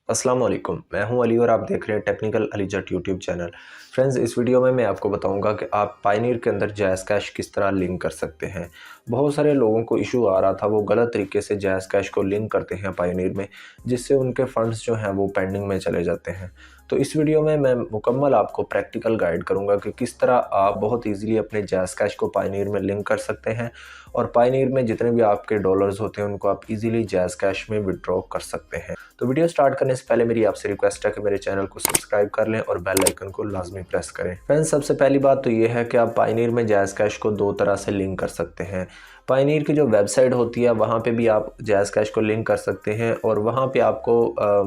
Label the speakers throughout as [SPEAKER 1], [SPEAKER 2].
[SPEAKER 1] अस्सलाम वालेकुम, मैं हूं अली और आप देख रहे हैं टेक्निकल अली जट यूट्यूब चैनल। फ्रेंड्स, इस वीडियो में मैं आपको बताऊंगा कि आप पायनीर के अंदर जैज़ कैश किस तरह लिंक कर सकते हैं। बहुत सारे लोगों को इशू आ रहा था, वो गलत तरीके से जैज़ कैश को लिंक करते हैं पायनीर में, जिससे उनके फंड्स जो हैं वो पेंडिंग में चले जाते हैं। तो इस वीडियो में मैं मुकम्मल आपको प्रैक्टिकल गाइड करूँगा कि किस तरह आप बहुत ईज़िली अपने जैज़ कैश को पायनीर में लिंक कर सकते हैं और पायनीर में जितने भी आपके डॉलर्स होते हैं उनको आप ईज़िली जैज़ कैश में विड्रॉ कर सकते हैं। तो वीडियो स्टार्ट करने से पहले मेरी आपसे रिक्वेस्ट है कि मेरे चैनल को सब्सक्राइब कर लें और बेल आइकन को लाजमी प्रेस करें। फ्रेंड्स, सबसे पहली बात तो ये है कि आप पायनीर में जैज़ कैश को दो तरह से लिंक कर सकते हैं। पायनीर की जो वेबसाइट होती है वहाँ पे भी आप जैज़ कैश को लिंक कर सकते हैं और वहाँ पे आपको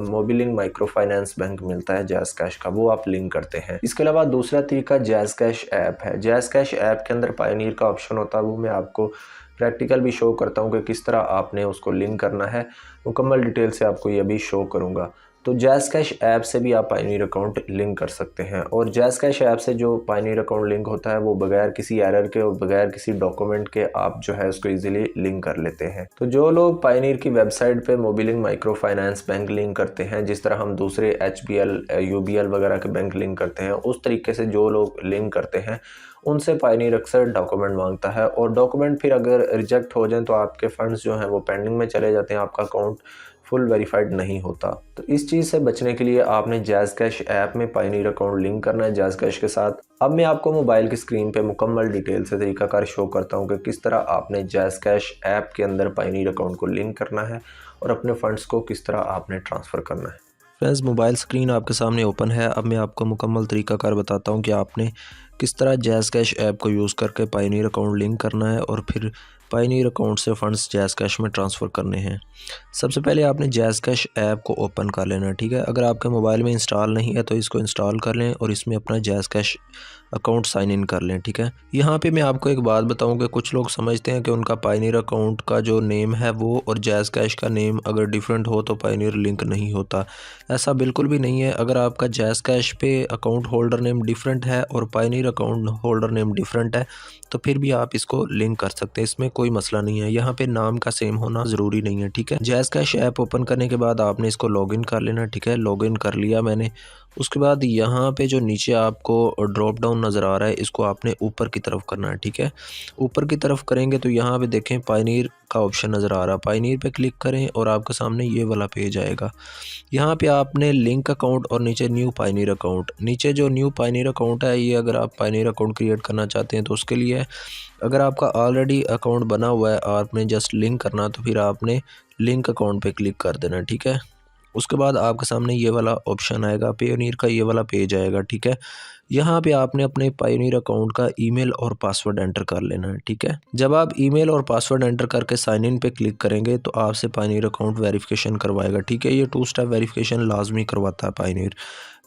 [SPEAKER 1] मोबिलिंग माइक्रो फाइनेंस बैंक मिलता है जैज़ कैश का, वो आप लिंक करते हैं। इसके अलावा दूसरा तरीका जैज़ कैश ऐप है। जैज़ कैश ऐप के अंदर पायनीर का ऑप्शन होता है, वो मैं आपको प्रैक्टिकल भी शो करता हूँ कि किस तरह आपने उसको लिंक करना है। मुकम्मल डिटेल से आपको ये भी शो करूँगा। तो जैज़ कैश ऐप से भी आप पायनीर अकाउंट लिंक कर सकते हैं और जैज़ कैश ऐप से जो पायनीर अकाउंट लिंक होता है वो बगैर किसी एरर के और बगैर किसी डॉक्यूमेंट के आप जो है उसको इजीली लिंक कर लेते हैं। तो जो लोग पायनीर की वेबसाइट पे Mobilink micro finance bank link करते हैं, जिस तरह हम दूसरे HBL UBL वगैरह के बैंक लिंक करते हैं, उस तरीके से जो लोग लिंक करते हैं उनसे पायनीर अक्सर डॉक्यूमेंट मांगता है और डॉक्यूमेंट फिर अगर रिजेक्ट हो जाएं तो आपके फंड्स जो हैं वो पेंडिंग में चले जाते हैं, आपका अकाउंट फुल वेरीफाइड नहीं होता। तो इस चीज़ से बचने के लिए आपने जैज़ कैश ऐप में पायनीर अकाउंट लिंक करना है जैज़ कैश के साथ। अब मैं आपको मोबाइल की स्क्रीन पे मुकम्मल डिटेल से तरीकाकार शो करता हूँ कि किस तरह आपने जैज़ कैश ऐप के अंदर पायनीर अकाउंट को लिंक करना है और अपने फंड्स को किस तरह आपने ट्रांसफ़र करना है।
[SPEAKER 2] फ्रेंड्स, मोबाइल स्क्रीन आपके सामने ओपन है। अब मैं आपको मुकम्मल तरीकाकार बताता हूँ कि आपने किस तरह जैज़ कैश ऐप को यूज़ करके पायनीर अकाउंट लिंक करना है और फिर पायनीर अकाउंट से फ़ंड्स जैज़ कैश में ट्रांसफ़र करने हैं। सबसे पहले आपने जैज़ कैश ऐप को ओपन कर लेना है, ठीक है। अगर आपके मोबाइल में इंस्टॉल नहीं है तो इसको इंस्टॉल कर लें और इसमें अपना JazzCash account sign in कर लें, ठीक है। यहाँ पे मैं आपको एक बात बताऊँ कि कुछ लोग समझते हैं कि उनका पायनीर अकाउंट का जो नेम है वो और जैज़ कैश का नेम अगर डिफरेंट हो तो पायनीर लिंक नहीं होता। ऐसा बिल्कुल भी नहीं है। अगर आपका जैज़ कैश पे अकाउंट होल्डर नेम डिफरेंट है और Pioneer account holder name different है तो फिर भी आप इसको लिंक कर सकते हैं, इसमें कोई मसला नहीं है। यहाँ पे नाम का सेम होना ज़रूरी नहीं है, ठीक है। जैज़ कैश ऐप ओपन करने के बाद आपने इसको लॉगिन कर लेना, ठीक है। लॉगिन कर लिया मैंने। उसके बाद यहाँ पे जो नीचे आपको ड्रॉप डाउन नज़र आ रहा है इसको आपने ऊपर की तरफ करना है, ठीक है। ऊपर की तरफ करेंगे तो यहाँ पे देखें पायनीर का ऑप्शन नज़र आ रहा है। पायनीर पे क्लिक करें और आपके सामने ये वाला पेज आएगा। यहाँ पे आपने लिंक अकाउंट और नीचे न्यू पायनीर अकाउंट, नीचे जो न्यू पायनीर अकाउंट है ये अगर आप पायनीर अकाउंट क्रिएट करना चाहते हैं तो उसके लिए है। अगर आपका ऑलरेडी अकाउंट बना हुआ है आपने जस्ट लिंक करना तो फिर आपने लिंक अकाउंट पे क्लिक कर देना, ठीक है। उसके बाद आपके सामने ये वाला ऑप्शन आएगा, पायोनियर का ये वाला पेज आएगा, ठीक है। यहाँ पे आपने अपने पायोनियर अकाउंट का ईमेल और पासवर्ड एंटर कर लेना है, ठीक है। जब आप ईमेल और पासवर्ड एंटर करके साइन इन पे क्लिक करेंगे तो आपसे पायोनियर अकाउंट वेरिफिकेशन करवाएगा, ठीक है। ये 2 स्टेप वेरिफिकेशन लाजमी करवाता है पायोनियर।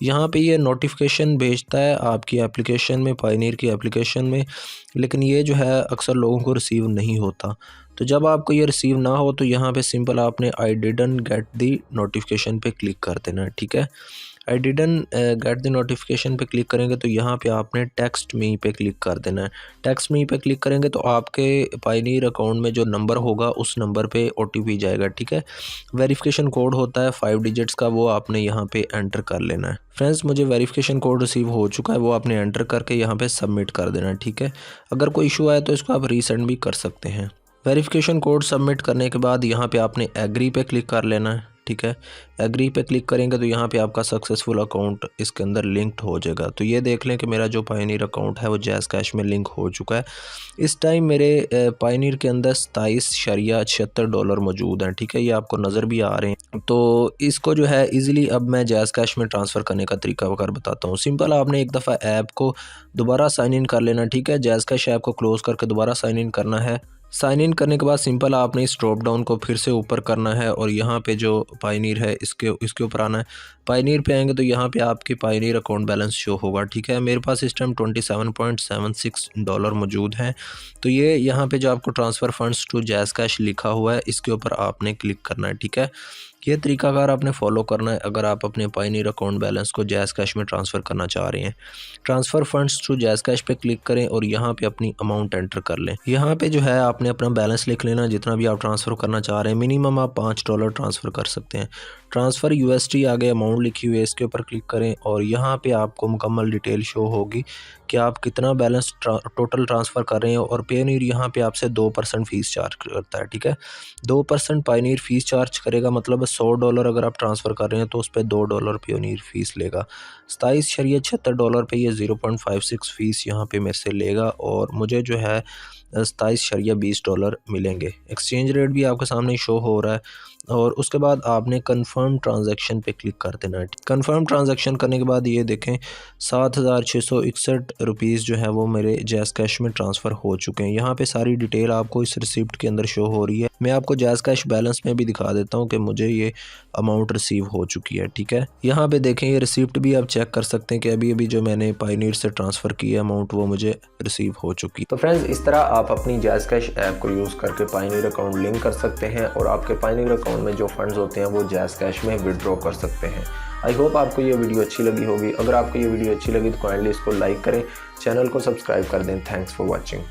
[SPEAKER 2] यहाँ पे ये नोटिफिकेशन भेजता है आपकी एप्लीकेशन में, पायोनियर की एप्लीकेशन में, लेकिन ये जो है अक्सर लोगों को रिसीव नहीं होता। तो जब आपको ये रिसीव ना हो तो यहाँ पे सिंपल आपने I didn't get the notification पे क्लिक कर देना है, ठीक है। I didn't get the notification पे क्लिक करेंगे तो यहाँ पे आपने टेक्स्ट मी पे क्लिक कर देना है। टेक्स्ट मी पे क्लिक करेंगे तो आपके पायनीर अकाउंट में जो नंबर होगा उस नंबर पे OTP जाएगा, ठीक है। वेरिफिकेशन कोड होता है 5 डिजिट्स का, वो आपने यहाँ पे एंटर कर लेना है। फ्रेंड्स, मुझे वेरिफिकेशन कोड रिसीव हो चुका है, वो आपने एंटर करके यहाँ पे सबमिट कर देना है, ठीक है। अगर कोई इशू आए तो इसको आप रीसेंड भी कर सकते हैं। वेरिफिकेशन कोड सबमिट करने के बाद यहाँ पे आपने एग्री पे क्लिक कर लेना है, ठीक है। एग्री पे क्लिक करेंगे तो यहाँ पे आपका सक्सेसफुल अकाउंट इसके अंदर लिंक्ड हो जाएगा। तो ये देख लें कि मेरा जो पायनीर अकाउंट है वो जैज़ कैश में लिंक हो चुका है। इस टाइम मेरे पायनीर के अंदर $27.76 मौजूद हैं, ठीक है। ये आपको नज़र भी आ रहे हैं। तो इसको जो है ईज़िली अब मैं जैज़ कैश में ट्रांसफ़र करने का तरीका वगैरह बताता हूँ। सिंपल आपने एक दफ़ा ऐप को दोबारा साइन इन कर लेना, ठीक है। जैज़ कैश ऐप को क्लोज़ करके दोबारा साइन इन करना है। साइन इन करने के बाद सिंपल आपने इस ड्रॉप डाउन को फिर से ऊपर करना है और यहाँ पे जो पायनीर है इसके ऊपर आना है। पायनीर पे आएंगे तो यहाँ पे आपकी पायनीर अकाउंट बैलेंस शो होगा, ठीक है। मेरे पास इस टाइम $27.76 मौजूद हैं। तो ये यहाँ पे जो आपको transfer funds to JazzCash लिखा हुआ है इसके ऊपर आपने क्लिक करना है, ठीक है। ये तरीकाकार आपने फॉलो करना है अगर आप अपने पायनीर अकाउंट बैलेंस को जैज़ कैश में ट्रांसफ़र करना चाह रहे हैं। Transfer funds to JazzCash पे क्लिक करें और यहाँ पे अपनी अमाउंट एंटर कर लें। यहाँ पे जो है आपने अपना बैलेंस लिख लेना जितना भी आप ट्रांसफ़र करना चाह रहे हैं। मिनिमम आप $5 ट्रांसफ़र कर सकते हैं। ट्रांसफ़र USD आगे अमाउंट लिखी हुई है, इसके ऊपर क्लिक करें और यहाँ पे आपको मुकम्मल डिटेल शो होगी कि आप कितना बैलेंस टोटल ट्रांसफ़र कर रहे हैं। और पायोनियर यहाँ पे आपसे 2% फ़ीस चार्ज करता है, ठीक है। 2% पायोनियर फ़ीस चार्ज करेगा, मतलब $100 अगर आप ट्रांसफ़र कर रहे हैं तो उस पे $2 पायोनियर फ़ीस लेगा। $27.76 पे ये 0.56 फ़ीस यहाँ पे मेरे से लेगा और मुझे जो है $27.20 मिलेंगे। एक्सचेंज रेट भी आपके सामने शो हो रहा है और उसके बाद आपने कंफर्म ट्रांजैक्शन पे क्लिक कर देना है। कंफर्म ट्रांजैक्शन करने के बाद ये देखें 7,661 रुपीज़ जो है वो मेरे जैज़ कैश में ट्रांसफ़र हो चुके हैं। यहाँ पे सारी डिटेल आपको इस रिसिप्ट के अंदर शो हो रही है। मैं आपको जैज़ कैश बैलेंस में भी दिखा देता हूँ कि मुझे ये अमाउंट रिसीव हो चुकी है, ठीक है। यहाँ पे देखें ये रिसिप्ट भी आप चेक कर सकते हैं कि अभी अभी जो मैंने पायोनियर से ट्रांसफ़र की है अमाउंट वो मुझे रिसीव हो चुकी।
[SPEAKER 1] तो फ्रेंड्स, इस तरह आप अपनी जैज़ कैश ऐप को यूज़ करके पायोनियर अकाउंट लिंक कर सकते हैं और आपके पायोनियर अकाउंट में जो फंड्स होते हैं वो जैज़ कैश में विड्रॉ कर सकते हैं। आई होप आपको ये वीडियो अच्छी लगी होगी। अगर आपको ये वीडियो अच्छी लगी तो काइंडली इसको लाइक करें, चैनल को सब्सक्राइब कर दें। Thanks for watching.